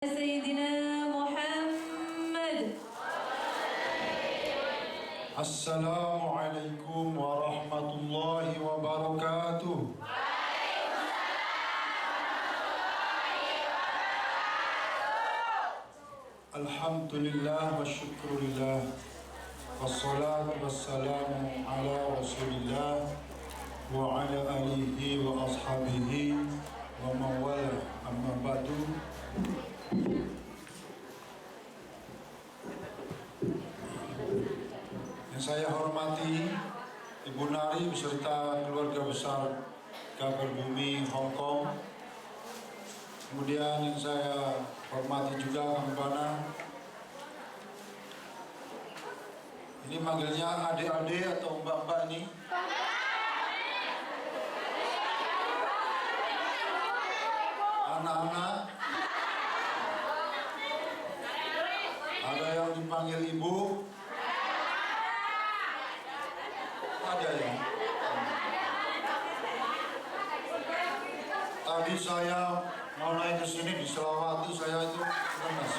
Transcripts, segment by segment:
سيدنا محمد. السلام عليكم ورحمة الله وبركاته. الحمد لله والشكر لله والصلاة والسلام على رسول الله وعلى آله وأصحابه ومن والاه. أما بعد. Yang saya hormati Ibu Nari beserta keluarga besar Kabar Bumi Hong Kong. Kemudian yang saya hormati juga Kang Bana. Ini manggilnya adik-adik atau mbak-mbak ini? Anak-anak. Ada yang dipanggil ibu? Ada ya. Tadi saya mau naik ke sini di Selawati, saya itu lemas.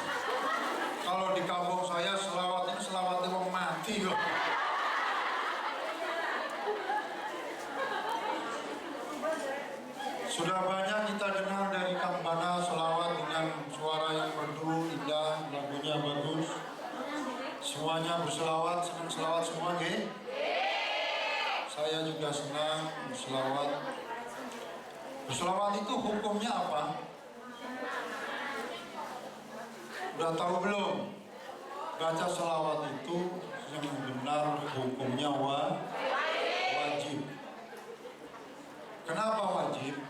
Kalau di kampung saya Selawati itu Selawati mau mati loh. Sudah banyak kita dengar dari Kang Bana selawat dengan suara yang merdu, indah, lagunya bagus. Semuanya berselawat, senang selawat semua, nggih? Saya juga senang berselawat. Berselawat itu hukumnya apa? Udah tahu belum? Baca selawat itu yang benar hukumnya wajib. Kenapa wajib?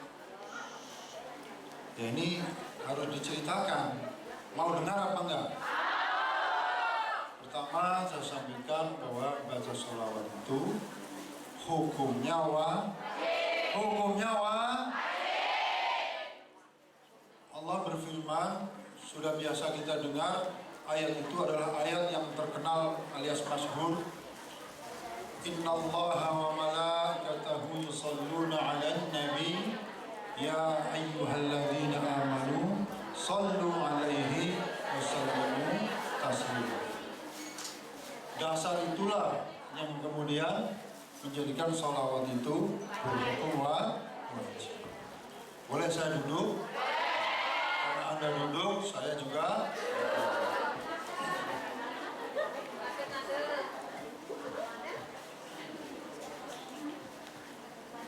Ya ini harus diceritakan. Mau dengar apa enggak? Pertama saya sampaikan bahwa baca selawat itu hukumnya Allah berfirman, sudah biasa kita dengar, ayat itu adalah ayat yang terkenal alias masyhur. Innallaha wa malaikatahu yusholluna 'alan nabi ya ayyuhalladzina amanu shallu 'alaihi wa sallimu taslima. Dasar itulah yang kemudian menjadikan sholawat itu berhukum wajib. Boleh saya duduk? Karena Anda duduk, saya juga.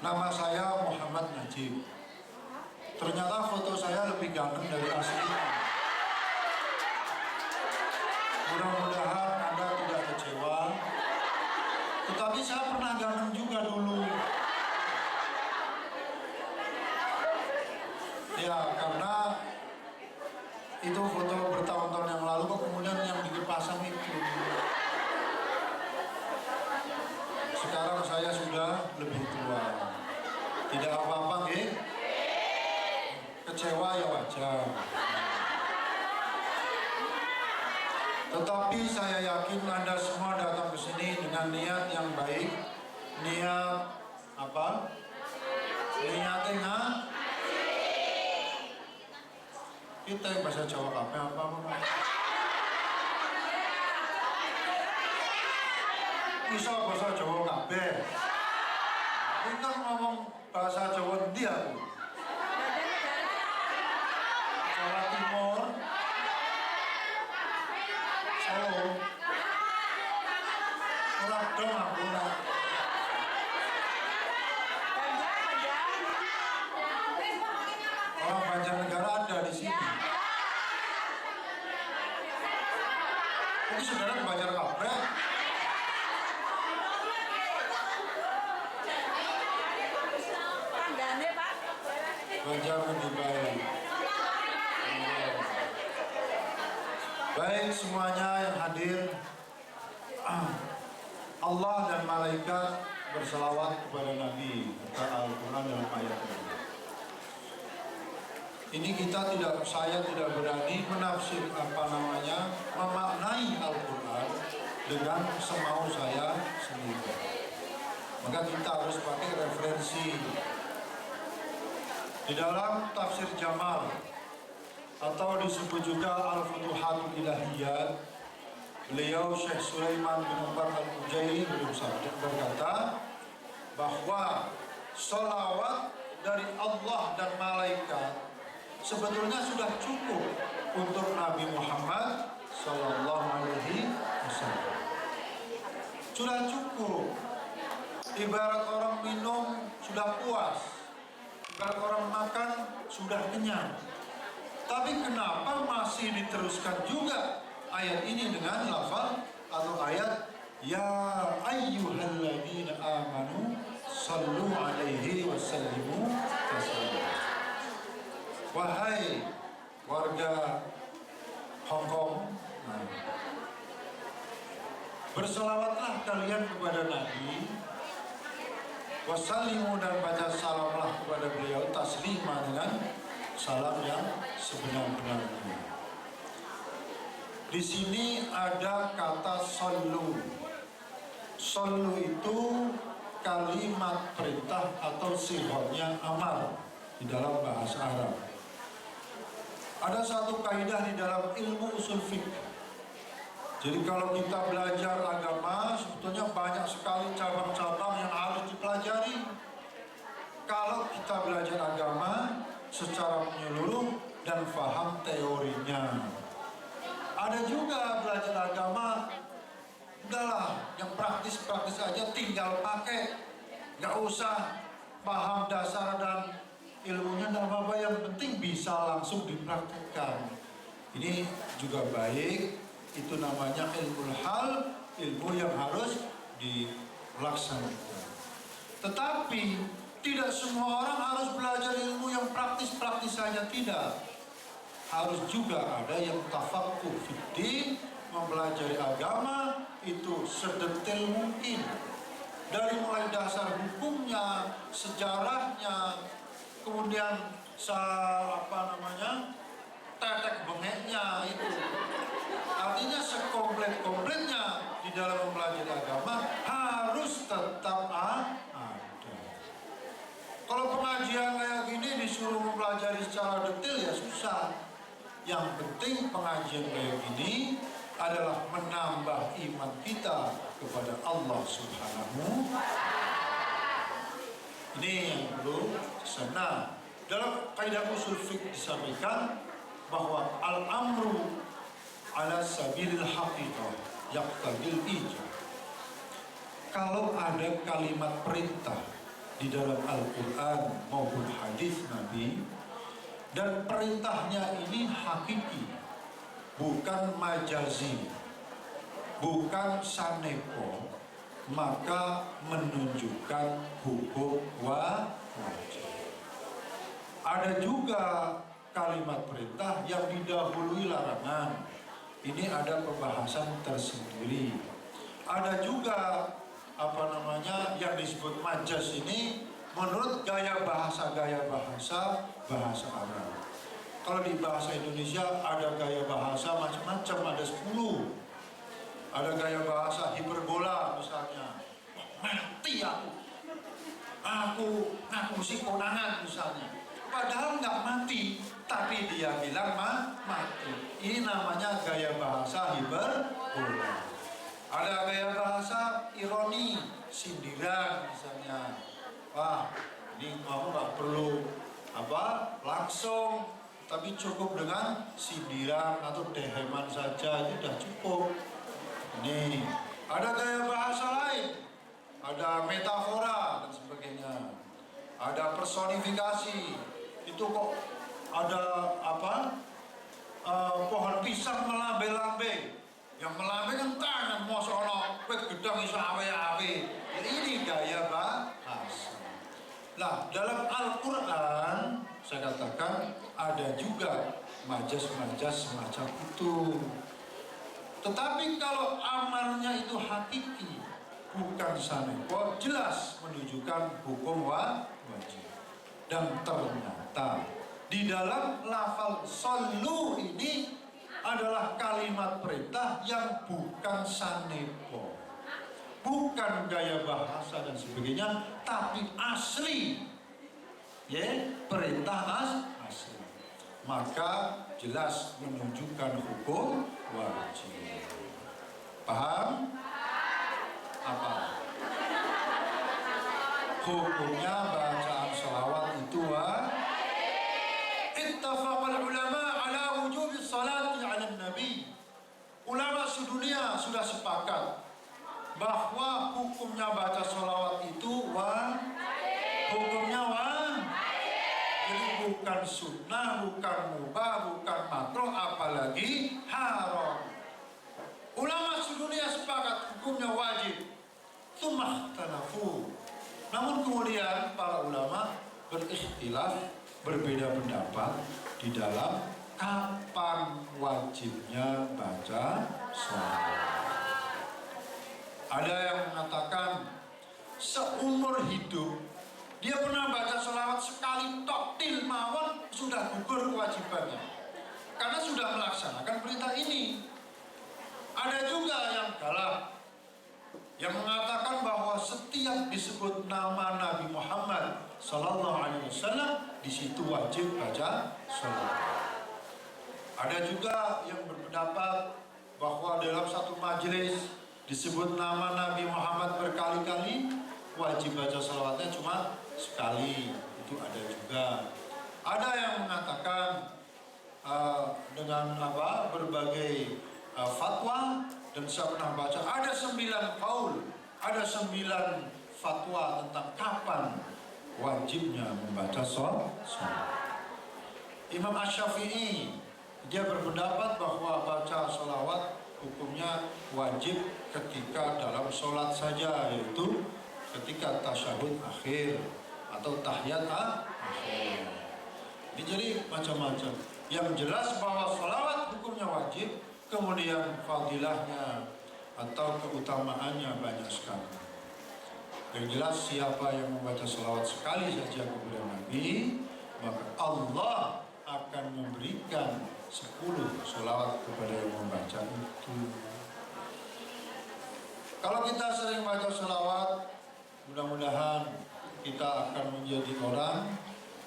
Nama saya Muhammad Najib. Ternyata foto saya lebih ganteng dari aslinya. Mudah-mudahan Anda tidak kecewa. Tetapi saya pernah ganteng juga dulu. Ya, karena itu foto bertahun-tahun yang lalu, kok kemudian yang dipasang itu. Sekarang saya sudah lebih tua. Tidak apa-apa, nggih? Kecewa ya wajar. Tetapi saya yakin Anda semua datang ke sini dengan niat yang baik. Niat apa? Niatnya kita yang bahasa Jawa apa? Bisa bahasa Jawa kabeh. Ini kan ngomong bahasa Jawa dia. Jawa Timur. Solo. Orang dong aku lah. Orang Banjarnegara ada di sini. Ini saudara Banjar Kampret. Banjar Mendibai. Baik semuanya yang hadir, Allah dan malaikat berselawat kepada Nabi, kata Al-Quran dalam ayat ini. Ini saya tidak berani menafsir memaknai Al-Quran dengan semau saya sendiri. Maka kita harus pakai referensi. Di dalam tafsir Jamal atau disebut juga Al-Futuhatul Ilahiyat. Beliau Syekh Sulaiman bin Umar Al-Ujairi berkata bahwa sholawat dari Allah dan malaikat sebetulnya sudah cukup untuk Nabi Muhammad Sallallahu Alaihi Wasallam. Sudah cukup. Ibarat orang minum sudah puas, ibarat orang makan sudah kenyang. Tapi kenapa masih diteruskan juga ayat ini dengan lafaz atau ayat ya ayyuhalladzina amanu sallu alaihi wasallimu taslima. Wahai warga Hong Kong, berselawatlah kalian kepada Nabi, wasallimu, dan baca salamlah kepada beliau, taslima, dengan salam yang sebenar-benarnya. Di sini ada kata sallu. Sallu itu kalimat perintah atau sihotnya amar di dalam bahasa Arab. Ada satu kaidah di dalam ilmu usul fiqh. Jadi kalau kita belajar agama, sebetulnya banyak sekali cabang-cabang yang harus dipelajari. Kalau kita belajar agama secara menyeluruh dan paham teorinya. Ada juga belajar agama, udahlah yang praktis-praktis aja, tinggal pakai, nggak usah paham dasar dan ilmunya, nggak apa-apa, yang penting bisa langsung dipraktikkan. Ini juga baik. Itu namanya ilmu hal, ilmu yang harus dilaksanakan. Tetapi tidak semua orang harus belajar ilmu yang praktis-praktis saja, tidak. Harus juga ada yang tafaqquh fiddin, mempelajari agama itu sedetail mungkin. Dari mulai dasar hukumnya, sejarahnya, kemudian tetek bengeknya itu. Artinya sekomplit-komplitnya di dalam mempelajari agama harus tetap ada. Kalau pengajian kayak gini disuruh mempelajari secara detail ya susah. Yang penting pengajian kayak gini adalah menambah iman kita kepada Allah Subhanahu. Ini yang perlu sana. Dalam kaidah usul fiqh disampaikan bahwa al-amru ala sabilil haqiqah yaqtadil ijab. Kalau ada kalimat perintah di dalam Al-Quran maupun hadis Nabi, dan perintahnya ini hakiki, bukan majazi, bukan sanepo, maka menunjukkan hukum wajib. Ada juga kalimat perintah yang didahului larangan. Ini ada pembahasan tersendiri. Ada juga yang disebut majas ini menurut gaya bahasa bahasa Arab. Kalau di bahasa Indonesia ada gaya bahasa macam-macam, ada 10. Ada gaya bahasa hiperbola misalnya. Mati aku mesti konangan misalnya. Padahal nggak mati, tapi dia bilang mati. Ini namanya gaya bahasa hiperbola. Ada gaya bahasa ironi, sindiran misalnya. Wah, ini kamu nggak perlu langsung, tapi cukup dengan sindiran atau deheman saja, itu sudah cukup. Ini ada gaya bahasa lain, ada metafora dan sebagainya, ada personifikasi. Itu kok ada pohon pisang melambe-lambe, yang melambe kan tangan mosono, wet gedang iso awe-awe. Ini gaya bahasa. Nah, dalam Al-Quran saya katakan ada juga majas-majas semacam itu. Tetapi kalau amarnya itu hakiki, bukan sanepo, jelas menunjukkan hukum wajib. Dan ternyata di dalam lafal sallu ini adalah kalimat perintah yang bukan sanepo, bukan gaya bahasa dan sebagainya, tapi asli, perintah asli. Maka jelas menunjukkan hukum wajib. Paham? Apa? Hukumnya bacaan sholawat itu ittafaqal ulama ala wujubi salati ala nabi. Ulama sedunia sudah sepakat bahwa hukumnya baca sholawat itu hukumnya jadi bukan sunnah, bukan mubah, bukan makruh, apalagi haram. Ulama sedunia sepakat hukumnya wajib. Tsumma ikhtalafu. Namun kemudian para ulama berikhtilaf, berbeda pendapat di dalam kapan wajibnya baca sholawat. Ada yang mengatakan seumur hidup dia pernah baca sholawat sekali tok til mawon sudah gugur kewajibannya karena sudah melaksanakan perintah ini. Ada juga yang galak yang mengatakan bahwa setiap disebut nama Nabi Muhammad Sallallahu Alaihi Wasallam di situ wajib baca sholawat. Ada juga yang berpendapat bahwa dalam satu majelis disebut nama Nabi Muhammad berkali-kali wajib baca sholawatnya cuma sekali, itu ada juga. Ada yang mengatakan dengan berbagai fatwa, dan saya pernah baca ada 9 qaul, ada 9 fatwa tentang kapan wajibnya membaca sholawat. Imam Asy-Syafi'i dia berpendapat bahwa baca sholawat hukumnya wajib ketika dalam sholat saja, yaitu ketika tasyahud akhir atau tahiyat akhir. Jadi macam-macam. Yang jelas bahwa sholawat hukumnya wajib, kemudian fadilahnya atau keutamaannya banyak sekali. Yang jelas siapa yang membaca sholawat sekali saja kepada Nabi, maka Allah akan memberikan 10 sholawat kepada yang membaca itu. Kalau kita sering baca sholawat, mudah-mudahan kita akan menjadi orang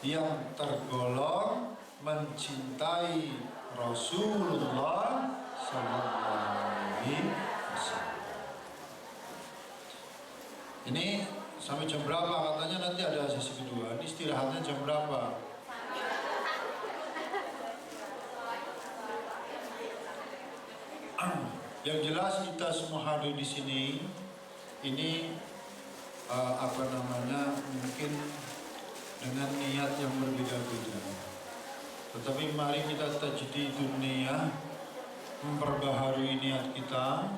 yang tergolong mencintai Rasulullah Sallallahu Alaihi Wasallam. Ini sampai jam berapa? Katanya nanti ada sesi kedua. Ini istirahatnya jam berapa? Yang jelas kita semua hadir di sini ini mungkin dengan niat yang berbeda-beda. Tetapi mari kita tajdidun niyah, memperbaharui niat kita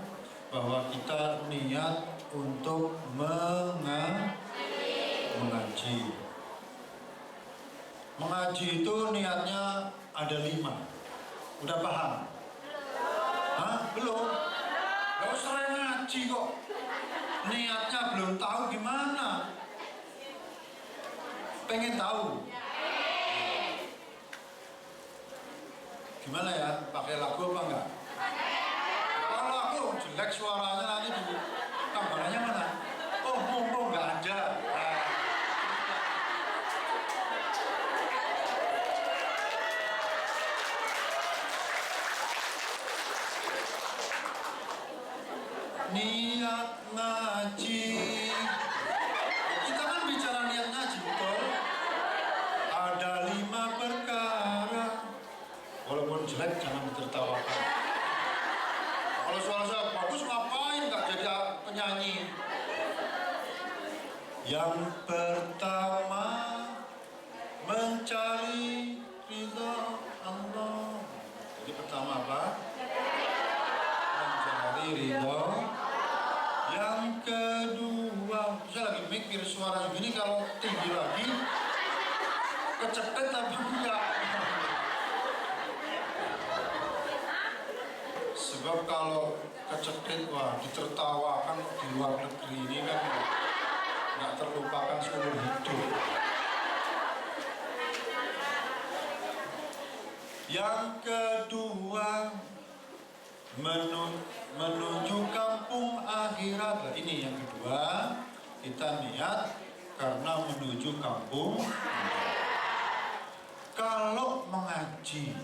bahwa kita niat untuk mengaji. Mengaji itu niatnya ada 5. Udah paham? Belum? Gak usah ngaji kok. Niatnya belum tahu gimana? Pengen tahu? Gimana ya? Pakai lagu apa enggak? Kalau lagu jelek suaranya nanti di tambahannya mana? Oh, mumpung enggak ada. Niat ngaji. Kita kan bicara niat ngaji, betul? Ada 5 perkara. Walaupun jelek jangan ditertawakan. Kalau suara saya bagus ngapain nggak jadi penyanyi? Yang pertama mencari ridha Allah. Jadi pertama apa? Mencari ridha. Yang kedua, saya lagi mikir suara begini kalau tinggi lagi kecepet apa enggak? Sebab kalau kecetit, ditertawakan di luar negeri ini kan nggak terlupakan seumur hidup. Yang kedua menuju kampung akhirat. Ini yang kedua, kita niat karena menuju kampung. Kalau mengaji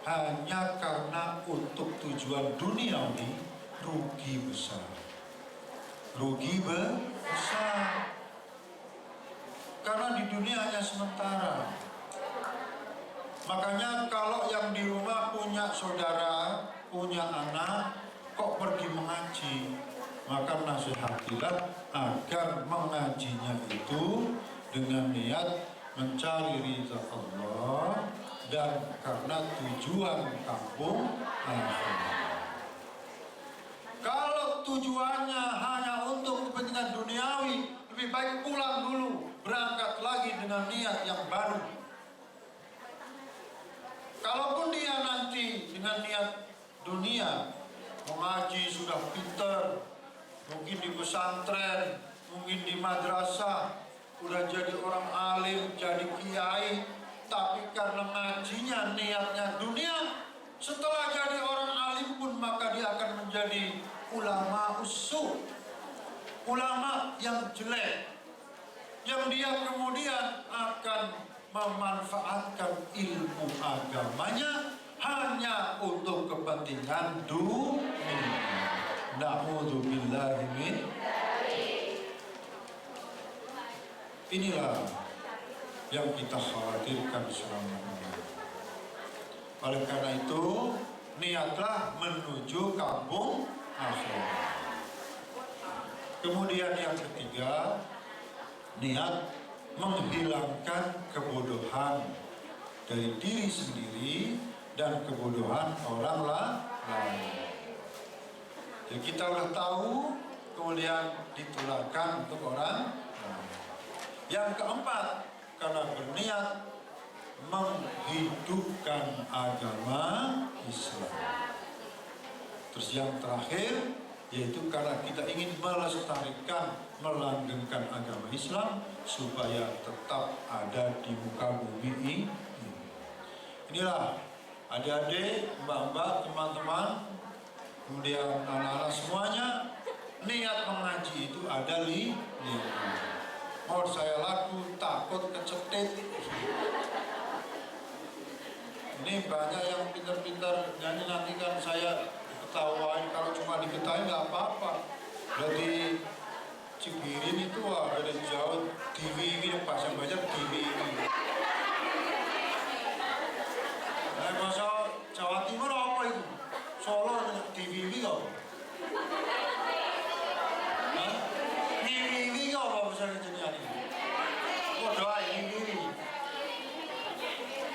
hanya karena untuk tujuan duniawi, rugi besar. Rugi besar. Karena di dunia hanya sementara. Makanya kalau yang di rumah punya saudara, punya anak, kok pergi mengaji, maka nasihatilah agar mengajinya itu dengan niat mencari ridha Allah dan karena tujuan kampung akhirat. Kalau tujuannya hanya untuk kepentingan duniawi, lebih baik pulang dulu, berangkat lagi dengan niat yang baru. Kalaupun dia nanti dengan niat dunia, mengaji sudah pinter, mungkin di pesantren, mungkin di madrasah, udah jadi orang alim, jadi kiai, tapi karena ngajinya niatnya dunia, setelah jadi orang alim pun maka dia akan menjadi ulama usuh, ulama yang jelek, yang dia kemudian akan memanfaatkan ilmu agamanya hanya untuk kepentingan dunia. Na'udzubillahi min. Inilah yang kita khawatirkan selama ini. Oleh karena itu, niatlah menuju kampung akhirat. Kemudian yang ketiga, niat menghilangkan kebodohan dari diri sendiri dan kebodohan orang lain. Jadi kita udah tahu, kemudian ditularkan untuk orang lain. Yang keempat, karena berniat menghidupkan agama Islam. Terus yang terakhir, yaitu karena kita ingin melestarikan, melanggengkan agama Islam supaya tetap ada di muka bumi ini. Inilah adik-adik, mbak-mbak, teman-teman, kemudian anak-anak semuanya, niat mengaji itu ada 5. Mau saya laku, takut kecetit. Ini banyak yang pintar-pintar nyanyi, nanti kan saya ketawain. Kalau cuma diketawain nggak apa-apa. Dari Cibirin itu dari jauh TV ini, pasang baca TV ini. Masa Jawa Timur apa itu? Solo TV ini kok? TV kok apa misalnya jenis ini? Oh doa ini.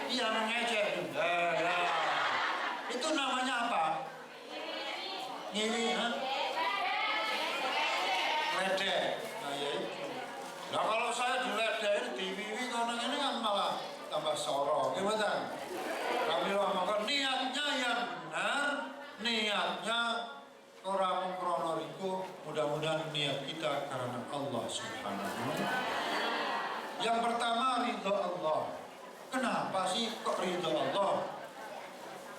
Iya mengecek. Ya. Itu namanya apa? Ini, ledek. Nah ya itu. Nah kalau saya diledekin di TV karena ini kan malah tambah sorok, gimana? Kami ngomongkan niatnya yang benar, niatnya orang kronoriko, mudah-mudahan niat kita karena Allah Subhanahu. Yang pertama ridho Allah. Kenapa sih kok ridho Allah?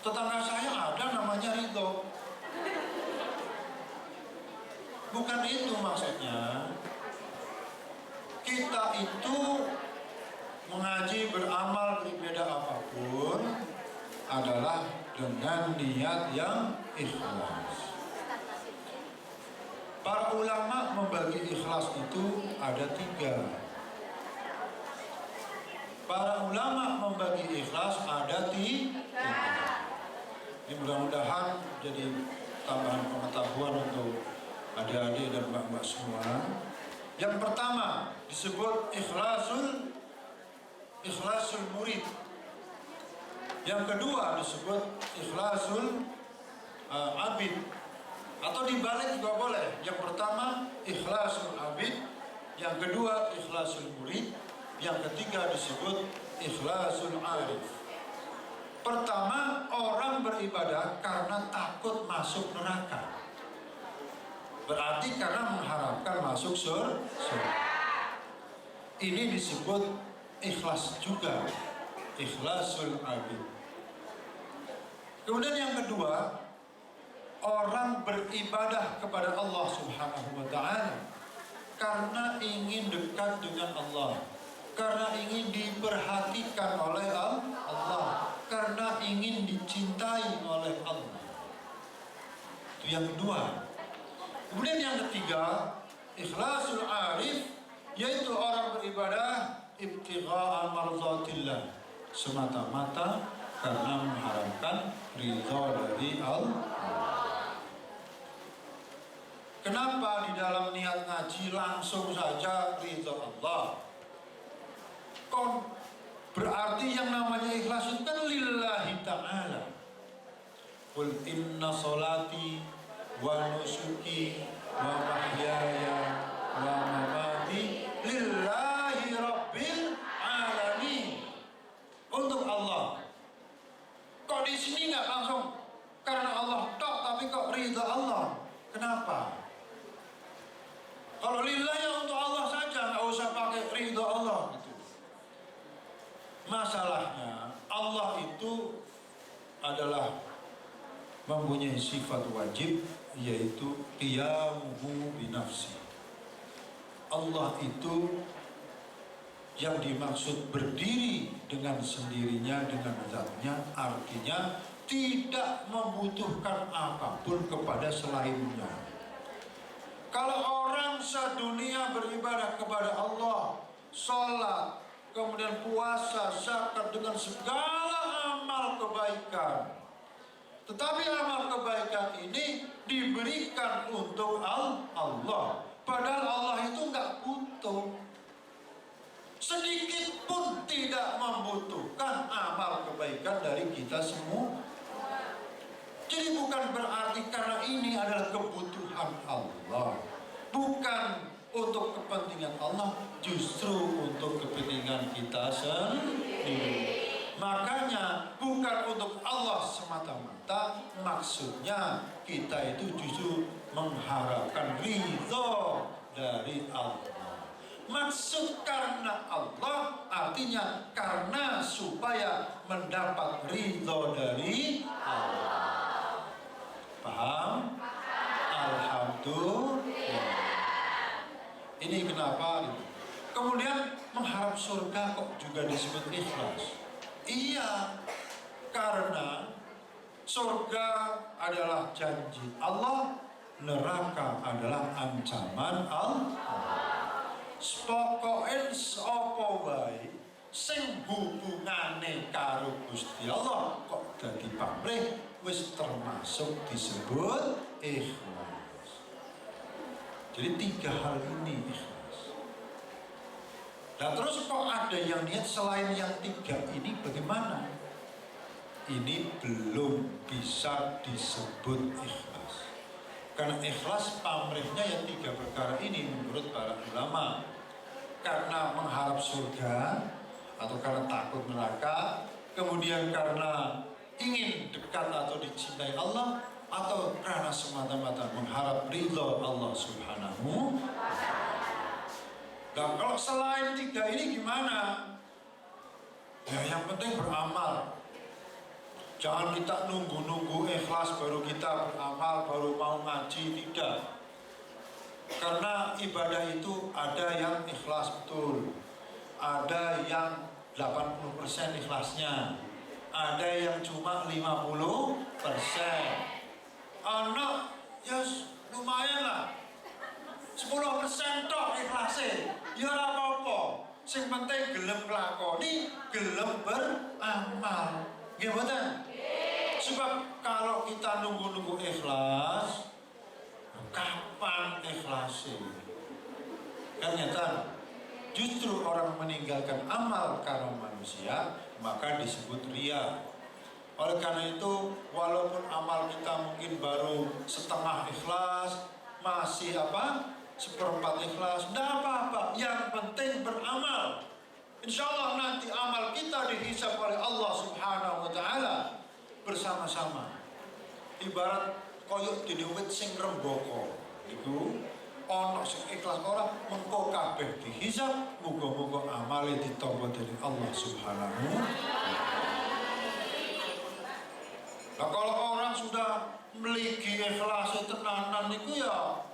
Tetangga saya ada namanya ridho. Bukan itu maksudnya. Kita itu mengaji, beramal, beribadah apapun adalah dengan niat yang ikhlas. Para ulama membagi ikhlas itu ada 3. Para ulama membagi ikhlas ada 3. Ini mudah-mudahan jadi tambahan pengetahuan untuk adik-adik dan mbak-mbak semua. Yang pertama disebut ikhlasul murid. Yang kedua disebut ikhlasul abid. Atau dibalik juga boleh. Yang pertama ikhlasul abid, yang kedua ikhlasul murid, yang ketiga disebut ikhlasul arif. Pertama, orang beribadah karena takut masuk neraka. Berarti karena mengharapkan masuk surga. Ini disebut ikhlas juga, ikhlasul abid. Kemudian yang kedua, orang beribadah kepada Allah Subhanahu wa ta'ala karena ingin dekat dengan Allah, karena ingin diperhatikan oleh Allah, karena ingin dicintai oleh Allah. Itu yang kedua. Kemudian yang ketiga, ikhlasul arif, yaitu orang beribadah ibtigha'a marzatillah, semata-mata karena mengharapkan ridha dari Allah. Kenapa di dalam niat ngaji langsung saja ridha Allah? Berarti yang namanya ikhlas itu kan lillahi ta'ala. Qul inna sholati wa nusuki wa mahyaya wa mamati lillahi rabbil alamin. Untuk Allah. Kok di sini nggak langsung karena Allah tok, tapi kok ridha Allah? Kenapa? Kalau lillahi ya untuk Allah saja, nggak usah pakai ridha Allah gitu. Masalahnya Allah itu adalah mempunyai sifat wajib, yaitu qiyamuhu binafsi. Allah itu yang dimaksud berdiri dengan sendirinya, dengan zatnya, artinya tidak membutuhkan apapun kepada selainnya. Kalau orang sedunia beribadah kepada Allah, sholat, kemudian puasa, zakat, dengan segala amal kebaikan, tetapi amal kebaikan ini diberikan untuk Allah, padahal Allah itu nggak butuh, sedikit pun tidak membutuhkan amal kebaikan dari kita semua. Jadi bukan berarti karena ini adalah kebutuhan Allah, bukan untuk kepentingan Allah, justru untuk kepentingan kita sendiri. Makanya bukan untuk Allah semata-mata, maksudnya kita itu justru mengharapkan ridho dari Allah. Maksud karena Allah artinya karena supaya mendapat ridho dari Allah. Paham? Alhamdulillah. Ini kenapa? Kemudian mengharap surga kok juga disebut ikhlas? Iya, karena surga adalah janji Allah, neraka adalah ancaman Allah. Pokoke sapa wae sing hubungane karo Gusti Allah kok dadi pamrih, wis termasuk disebut ikhlas. Jadi 3 hal ini ikhlas. Nah terus kok ada yang niat selain yang 3 ini, bagaimana? Ini belum bisa disebut ikhlas. Karena ikhlas pamrihnya yang 3 perkara ini menurut para ulama. Karena mengharap surga, atau karena takut neraka, kemudian karena ingin dekat atau dicintai Allah, atau karena semata-mata mengharap ridho Allah Subhanahu. Dan kalau selain 3 ini gimana? Ya yang penting beramal. Jangan kita nunggu-nunggu ikhlas baru kita beramal, baru mau ngaji, tidak. Karena ibadah itu ada yang ikhlas betul, ada yang 80% ikhlasnya, ada yang cuma 50%. Anak ya lumayan lah, 10% tok ikhlasnya, ya apa-apa. Sing penting gelem nglakoni, gelem beramal. Nggih mboten? Sebab kalau kita nunggu-nunggu ikhlas, kapan ikhlasnya? Ternyata justru orang meninggalkan amal karena manusia, maka disebut riya. Oleh karena itu, walaupun amal kita mungkin baru setengah ikhlas, masih seperempat ikhlas, tidak apa-apa. Yang penting beramal. Insya Allah nanti amal kita dihisab oleh Allah Subhanahu wa Ta'ala bersama-sama. Ibarat koyok di wit sing rembaka iku ana sing ikhlas ora, mengko kabeh dihisab, muga-muga amale ditampa dening Allah Subhanahu. Nah kalau orang sudah memiliki ikhlas tenanan niku ya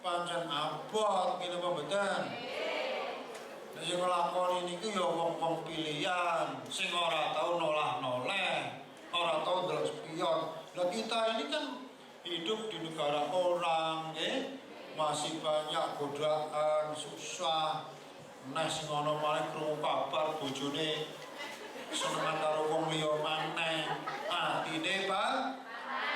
pancen abot ngene apa mboten. Nek sing nglakoni niku ya wong-wong pilihan sing ora tau nolah-noleh. orang tahu dalam spion. Nah kita ini kan hidup di negara orang, masih banyak godaan, susah. Nah sing ono malah krungu kabar bojone senengan karo wong liya maneh, atine Pak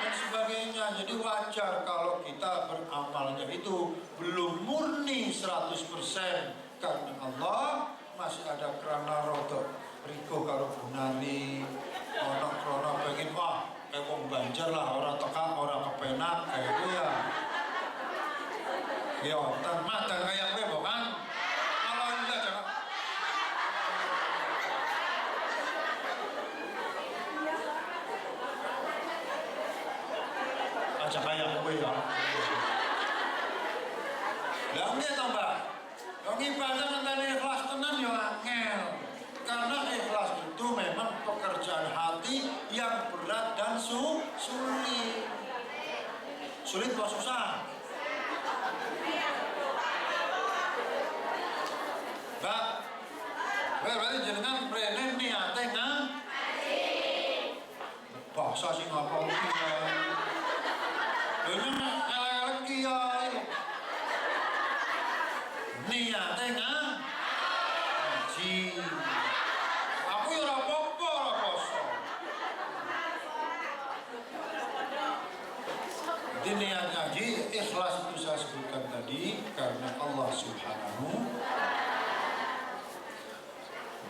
dan sebagainya. Jadi wajar kalau kita beramalnya itu belum murni 100% karena Allah masih ada kerana rodo riko karo bunani ono krono pengen wah kayak wong Banjar lah orang teka orang kepenak kayak itu ya. Ya, mata kayak gue bukan? Kalau enggak jangan. Aja kayak gue ya. Lah ini tambah. Yang ibadah nanti ikhlas tenan ya angel. Karena ikhlas itu memang pekerjaan hati yang berat dan sulit. Sulit kok susah. Mbak, berarti jenengan brene niate ngaji. Bahasa sing apa iki ya? Ini elek-elek kiai. Niate ngaji. Aku ya ora apa-apa ora poso. Jadi niat ngaji ikhlas itu saya sebutkan tadi karena Allah Subhanahu.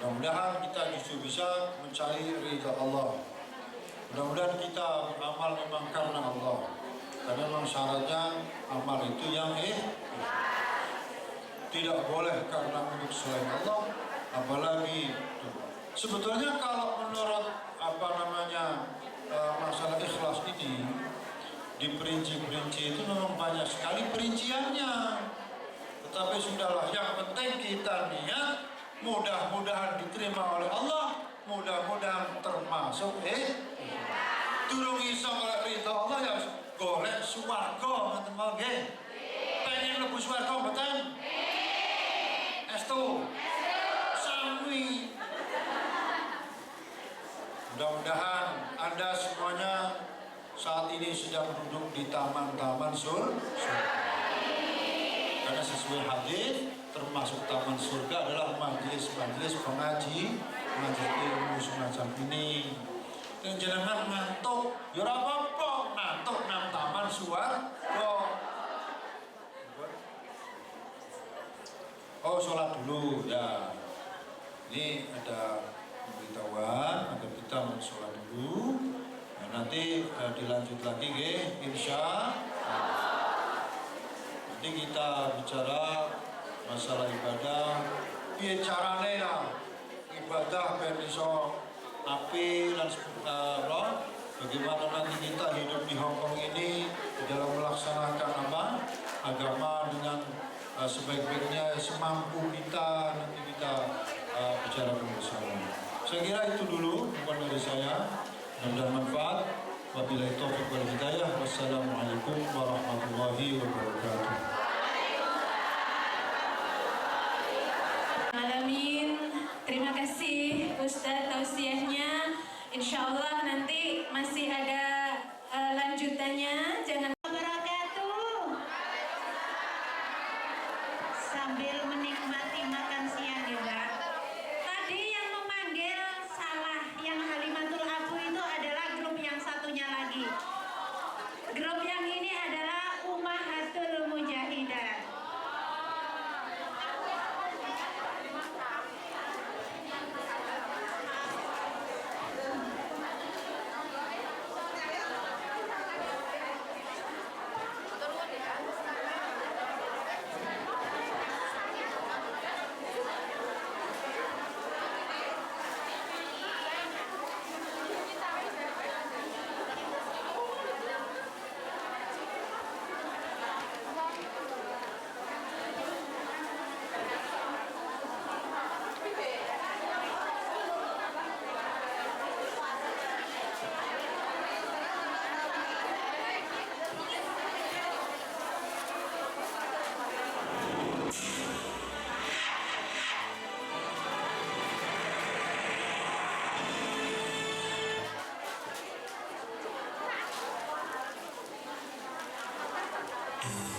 Mudah-mudahan kita justru bisa mencari ridha Allah. Mudah-mudahan kita beramal memang karena Allah. Karena memang syaratnya amal itu yang tidak boleh karena milik selain Allah. Apalagi sebetulnya kalau menurut masalah ikhlas ini diperinci-perinci itu memang banyak sekali perinciannya. Tetapi sudahlah, yang penting kita niat. Mudah-mudahan diterima oleh Allah, mudah-mudahan termasuk durung iso oleh ridha Allah ya golek swarga ngoten nggih. Pengen mlebu swarga mboten? Estu. Sami. Mudah-mudahan Anda semuanya saat ini sedang duduk di taman-taman surga. Karena sesuai hadis termasuk taman surga adalah majelis-majelis pengaji ilmu semacam ini. Dan jangan ngantuk, ya apa-apa ngantuk nang taman surga. Oh sholat dulu ya. Ini ada pemberitahuan agar kita sholat dulu. Nah, nanti dilanjut lagi insya Allah. Nanti kita bicara masalah ibadah, piye carane ya ibadah ben iso api dan bagaimana nanti kita hidup di Hongkong ini dalam melaksanakan agama dengan sebaik-baiknya semampu kita, nanti kita bicara bersama. Saya kira itu dulu bukan dari saya, dan manfaat. Wabillahi taufiq wal hidayah. Wassalamualaikum warahmatullahi wabarakatuh. Terima kasih Ustadz tausiahnya. Insya Allah nanti masih ada lanjutannya. Jangan wabarakatuh. Sambil menikmati makan siang juga. Tadi yang memanggil salah, yang Halimatul Afu itu adalah grup yang satunya lagi. Grup yang ini adalah Ummahatul Mujahidat. Thank